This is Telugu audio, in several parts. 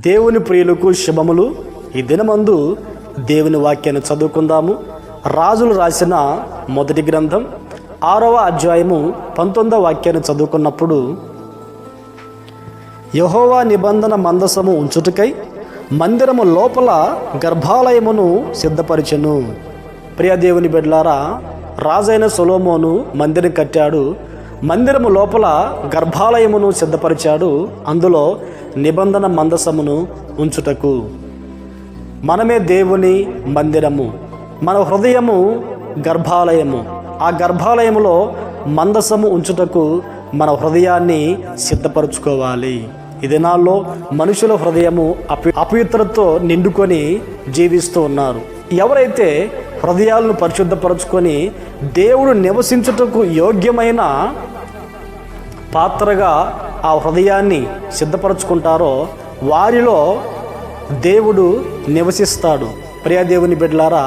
దేవుని ప్రియులకు శుభములు. ఈ దినమందు దేవుని వాక్యాన్ని చదువుకుందాము. రాజులు రాసిన మొదటి గ్రంథం 6వ అధ్యాయము 19వ వాక్యాన్ని చదువుకున్నప్పుడు, యెహోవా నిబంధన మందసము ఉంచుటకై మందిరము లోపల గర్భాలయమును సిద్ధపరిచెను. ప్రియ దేవుని బిడ్డలారా, రాజైన సొలొమోను మందిరం కట్టాడు. మందిరము లోపల గర్భాలయమును సిద్ధపరిచాడు. అందులో నిబంధన మందసమును ఉంచుటకు. మనమే దేవుని మందిరము, మన హృదయము గర్భాలయము. ఆ గర్భాలయములో మందసము ఉంచుటకు మన హృదయాన్ని సిద్ధపరచుకోవాలి. ఈ దినాల్లో మనుషుల హృదయము అపవిత్రతతో నిండుకొని జీవిస్తూ ఉన్నారు. ఎవరైతే హృదయాలను పరిశుద్ధపరచుకొని దేవుడు నివసించుటకు యోగ్యమైన పాత్రగా ఆ హృదయాన్ని సిద్ధపరచుకుంటారో వారిలో దేవుడు నివసిస్తాడు. ప్రియ దేవుని బిడ్డలారా,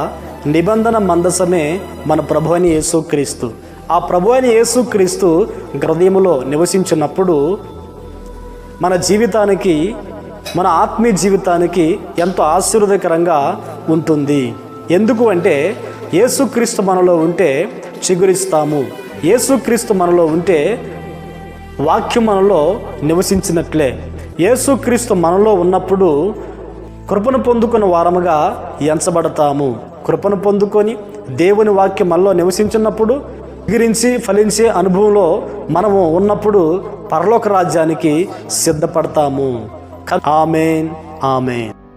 నిబంధన మందసమే మన ప్రభు అయిన యేసుక్రీస్తు. ఆ ప్రభు అయిన యేసుక్రీస్తు హృదయములో నివసించినప్పుడు మన జీవితానికి, మన ఆత్మీయ జీవితానికి ఎంతో ఆశీర్వాదకరంగా ఉంటుంది. ఎందుకు అంటే, యేసుక్రీస్తు మనలో ఉంటే చిగురిస్తాము. యేసుక్రీస్తు మనలో ఉంటే వాక్యం మనలో నివసించినట్లే. యేసుక్రీస్తు మనలో ఉన్నప్పుడు కృపను పొందుకున్న వారముగా ఎంచబడతాము. కృపను పొందుకొని దేవుని వాక్యం మనలో నివసించినప్పుడు చిగురించి ఫలించే అనుభవంలో మనము ఉన్నప్పుడు పరలోక రాజ్యానికి సిద్ధపడతాము. ఆమేన్, ఆమేన్.